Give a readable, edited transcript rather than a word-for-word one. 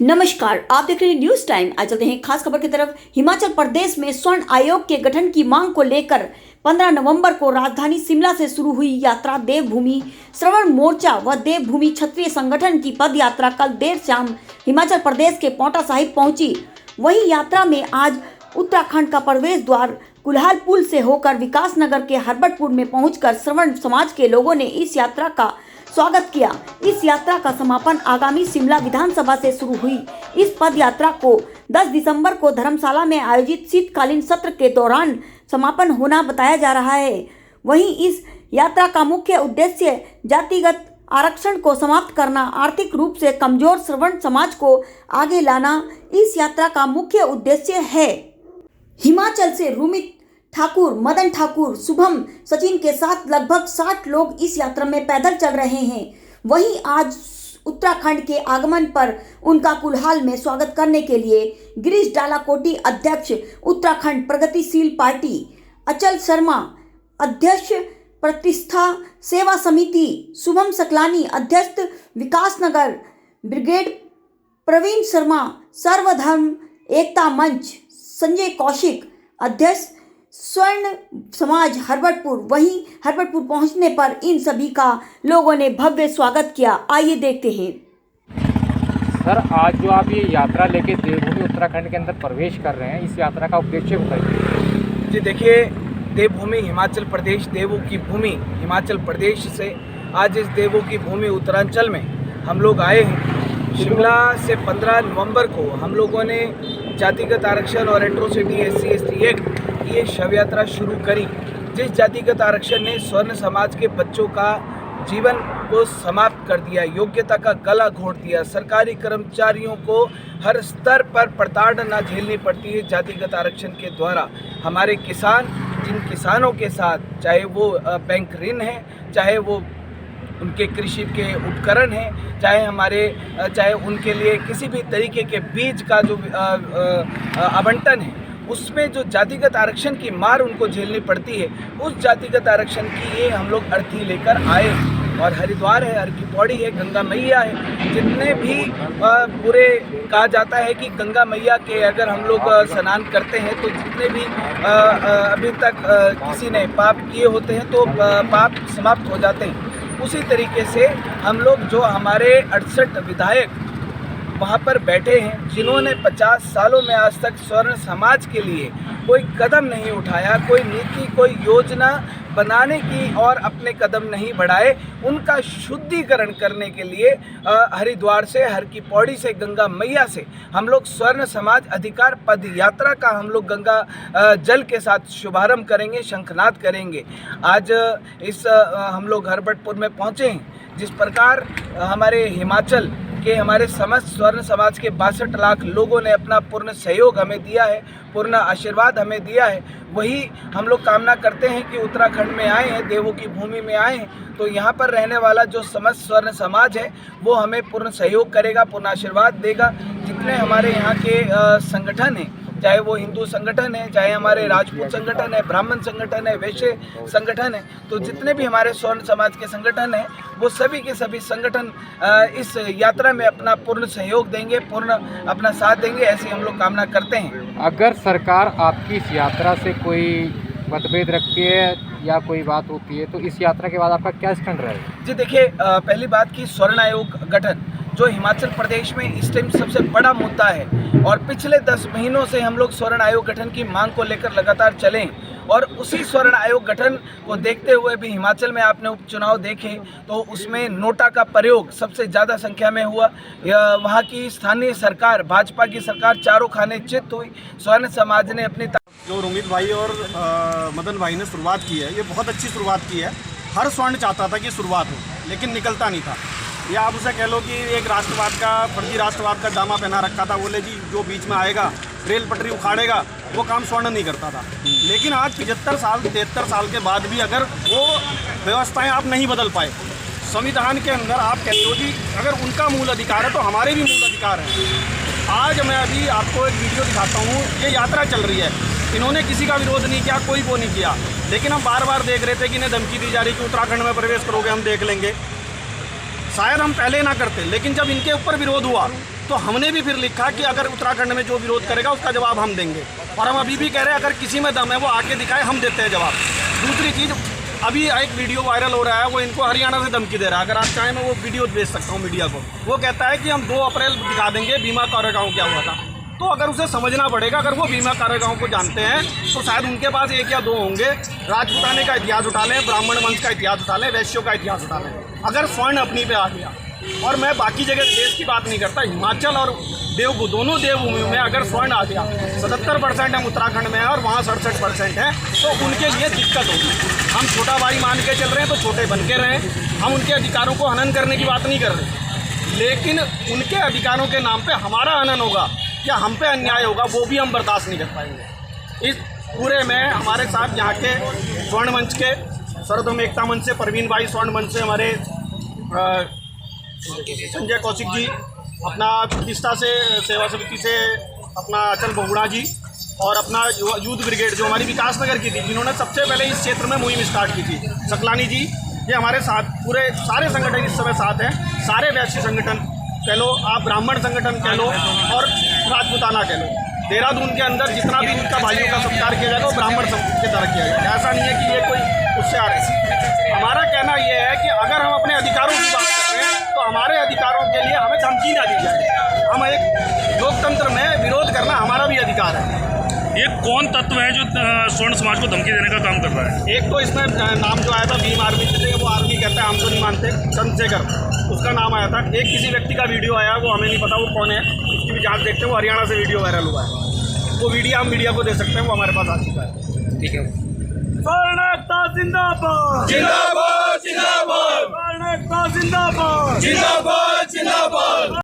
नमस्कार, आप देख रहे हैं न्यूज टाइम। आज चलते हैं खास खबर की तरफ। हिमाचल प्रदेश में स्वर्ण आयोग के गठन की मांग को लेकर 15 नवंबर को राजधानी शिमला से शुरू हुई यात्रा देवभूमि श्रवण मोर्चा व देवभूमि क्षत्रिय संगठन की पद यात्रा कल देर शाम हिमाचल प्रदेश के पांवटा साहिब पहुंची। वहीं यात्रा में आज उत्तराखंड का प्रवेश द्वार कुल्हाल पुल से होकर विकास नगर के हरबटपुर में पहुंचकर श्रवण समाज के लोगों ने इस यात्रा का स्वागत किया। इस यात्रा का समापन आगामी शिमला विधानसभा से शुरू हुई। इस पद यात्रा को 10 दिसंबर को धर्मशाला में आयोजित शीतकालीन सत्र के दौरान समापन होना बताया जा रहा है। वहीं इस यात्रा का मुख्य उद्देश्य जातिगत आरक्षण को समाप्त करना, आर्थिक रूप से कमजोर श्रवण समाज को आगे लाना इस यात्रा का मुख्य उद्देश्य है। हिमाचल से रूमित ठाकुर, मदन ठाकुर, शुभम, सचिन के साथ लगभग 60 लोग इस यात्रा में पैदल चल रहे हैं। वहीं आज उत्तराखंड के आगमन पर उनका कुल्हाल में स्वागत करने के लिए गिरीश डालाकोटी अध्यक्ष उत्तराखंड प्रगतिशील पार्टी, अचल शर्मा अध्यक्ष प्रतिष्ठा सेवा समिति, शुभम सकलानी अध्यक्ष विकास नगर ब्रिगेड, प्रवीण शर्मा सर्वधर्म एकता मंच, संजय कौशिक अध्यक्ष स्वर्ण समाज हरबटपुर। वहीं हरबटपुर पहुंचने पर इन सभी का लोगों ने भव्य स्वागत किया। आइए देखते हैं। सर, आज जो आप ये यात्रा लेके देवभूमि उत्तराखंड के अंदर प्रवेश कर रहे हैं, इस यात्रा का उद्देश्य बताइए। जी देखिए, देवभूमि हिमाचल प्रदेश, देवों की भूमि हिमाचल प्रदेश से आज इस देवों की भूमि उत्तरांचल में हम लोग आए हैं। शिमला से 15 नवंबर को हम लोगों ने जातिगत आरक्षण और एट्रोसिटी SC/ST एक्ट की ये शव यात्रा शुरू करी, जिस जातिगत आरक्षण ने स्वर्ण समाज के बच्चों का जीवन को समाप्त कर दिया, योग्यता का गला घोट दिया। सरकारी कर्मचारियों को हर स्तर पर प्रताड़ना झेलनी पड़ती है जातिगत आरक्षण के द्वारा। हमारे किसान, जिन किसानों के साथ चाहे वो बैंक ऋण है, चाहे वो उनके कृषि के उपकरण हैं, चाहे उनके लिए किसी भी तरीके के बीज का जो आवंटन है, उसमें जो जातिगत आरक्षण की मार उनको झेलनी पड़ती है, उस जातिगत आरक्षण की ये हम लोग अर्थी लेकर आए। और हरिद्वार है, हर की पौड़ी है, गंगा मैया है, जितने भी पूरे कहा जाता है कि गंगा मैया के अगर हम लोग स्नान करते हैं तो जितने भी अभी तक किसी ने पाप किए होते हैं तो पाप समाप्त हो जाते हैं। उसी तरीके से हम लोग जो हमारे 68 विधायक वहाँ पर बैठे हैं, जिन्होंने 50 सालों में आज तक स्वर्ण समाज के लिए कोई कदम नहीं उठाया, कोई नीति, कोई योजना बनाने की और अपने कदम नहीं बढ़ाए, उनका शुद्धिकरण करने के लिए हरिद्वार से, हर की पौड़ी से, गंगा मैया से हम लोग स्वर्ण समाज अधिकार पद यात्रा का हम लोग गंगा जल के साथ शुभारंभ करेंगे, शंखनाद करेंगे। आज इस हम लोग हरबटपुर में पहुँचे हैं। जिस प्रकार हमारे हिमाचल के हमारे समस्त स्वर्ण समाज के 62 लाख लोगों ने अपना पूर्ण सहयोग हमें दिया है, पूर्ण आशीर्वाद हमें दिया है, वही हम लोग कामना करते हैं कि उत्तराखंड में आए हैं, देवों की भूमि में आए हैं, तो यहाँ पर रहने वाला जो समस्त स्वर्ण समाज है वो हमें पूर्ण सहयोग करेगा, पूर्ण आशीर्वाद देगा। जितने हमारे यहाँ के संगठन हैं, चाहे वो हिंदू संगठन है, चाहे हमारे राजपूत संगठन है, ब्राह्मण संगठन है, वैश्य संगठन है, तो जितने भी हमारे स्वर्ण समाज के संगठन हैं वो सभी के सभी संगठन इस यात्रा में अपना पूर्ण सहयोग देंगे, पूर्ण अपना साथ देंगे, ऐसी हम लोग कामना करते हैं। अगर सरकार आपकी इस यात्रा से कोई मतभेद रखती है या कोई बात होती है तो इस यात्रा के बाद आपका क्या स्टैंड रहेगा? जी देखिए, पहली बात की स्वर्ण आयोग गठन जो हिमाचल प्रदेश में इस टाइम सबसे बड़ा मुद्दा है और पिछले 10 महीनों से हम लोग स्वर्ण आयोग गठन की मांग को लेकर लगातार चलें और उसी स्वर्ण आयोग गठन को देखते हुए भी हिमाचल में आपने उपचुनाव देखे तो उसमें नोटा का प्रयोग सबसे ज़्यादा संख्या में हुआ। वहाँ की स्थानीय सरकार, भाजपा की सरकार चारों खाने चित हुई। स्वर्ण समाज ने अपनी जो रोमित भाई और मदन भाई ने शुरुआत की है, ये बहुत अच्छी शुरुआत की है। हर स्वर्ण चाहता था कि शुरुआत हो, लेकिन निकलता नहीं था। या आप उसे कह लो कि एक राष्ट्रवाद का, फर्जी राष्ट्रवाद का जामा पहना रखा था। बोले जी जो बीच में आएगा रेल पटरी उखाड़ेगा, वो काम स्वर्ण नहीं करता था। लेकिन आज 75 साल 73 साल के बाद भी अगर वो व्यवस्थाएं आप नहीं बदल पाए, संविधान के अंदर आप कहते हो कि अगर उनका मूल अधिकार है तो हमारे भी मूल अधिकार है। आज मैं अभी आपको एक वीडियो दिखाता हूँ, ये यात्रा चल रही है, इन्होंने किसी का विरोध नहीं किया, कोई वो नहीं किया। लेकिन हम बार बार देख रहे थे कि इन्हें धमकी दी जा रही कि उत्तराखंड में प्रवेश करोगे हम देख लेंगे। शायद हम पहले ना करते, लेकिन जब इनके ऊपर विरोध हुआ तो हमने भी फिर लिखा कि अगर उत्तराखंड में जो विरोध करेगा उसका जवाब हम देंगे। और हम अभी भी कह रहे हैं अगर किसी में दम है वो आके दिखाए, हम देते हैं जवाब। दूसरी चीज़, अभी एक वीडियो वायरल हो रहा है, वो इनको हरियाणा से धमकी दे रहा है। अगर आप चाहें मैं वो वीडियो भेज सकता हूँ मीडिया को। वो कहता है कि हम 2 अप्रैल दिखा देंगे बीमा कोरेगांव क्या हुआ था। तो अगर उसे समझना पड़ेगा, अगर वो भीमा कोरेगांव को जानते हैं तो शायद उनके पास 1 या 2 होंगे। राजपूताने का इतिहास उठा लें, ब्राह्मण वंश का इतिहास उठा लें, वैश्यों का इतिहास उठा लें। अगर स्वर्ण अपनी पे आ गया, और मैं बाकी जगह देश की बात नहीं करता, हिमाचल और देवभूमि, दोनों देवभूमि में अगर स्वर्ण आ गया, 77% हम उत्तराखंड में हैं और वहाँ 67% है, तो उनके लिए दिक्कत होगी। हम छोटा भाई मान के चल रहे हैं तो छोटे बन के रहें। हम उनके अधिकारों को हनन करने की बात नहीं कर रहे, लेकिन उनके अधिकारों के नाम पे हमारा हनन होगा या हम पे अन्याय होगा, वो भी हम बर्दाश्त नहीं कर पाएंगे। इस पूरे में हमारे साथ यहाँ के स्वर्ण मंच के सर्वधर्म एकता मंच से परवीन भाई, स्वर्ण मंच से हमारे संजय कौशिक जी, अपना प्रतिष्ठा से सेवा समिति से अपना अचल बहुगुणा जी, और अपना यूथ ब्रिगेड जो हमारी विकासनगर की थी, जिन्होंने सबसे पहले इस क्षेत्र में मुहिम स्टार्ट की थी, सकलानी जी, ये हमारे साथ पूरे सारे संगठन इस समय साथ हैं। सारे वैश्य संगठन कह लो, आप ब्राह्मण संगठन कह लो और राजपूताना कह लो, देहरादून के अंदर जितना भी इनका भाइयों का सत्कार किया जाएगा वो ब्राह्मण के तरह किया जाएगा। ऐसा नहीं है कि ये कोई उससे आ रहा है। हमारा कहना ये है कि अगर हम अपने अधिकारों की बात कर रहे हैं तो हमारे अधिकारों के लिए हमें धमकी ना दी जाए। हम एक लोकतंत्र में विरोध करना हमारा भी अधिकार है। ये कौन तत्व है जो स्वर्ण समाज को धमकी देने का काम कर रहा है? एक तो इसमें नाम जो आया था भीम आर्मी से, वो आर्मी कहता है, हम तो नहीं मानते, चंद्रशेखर उसका नाम आया था। एक किसी व्यक्ति का वीडियो आया, वो हमें नहीं पता वो कौन है, उसकी भी जांच देखते हैं। वो हरियाणा से वीडियो वायरल हुआ है, वो वीडियो हम मीडिया को दे सकते हैं, वो हमारे पास आ चुका है। ठीक है। स्वर्ण एकता जिंदाबाद, जिंदाबाद जिंदाबाद, स्वर्ण एकता जिंदाबाद, जिंदाबाद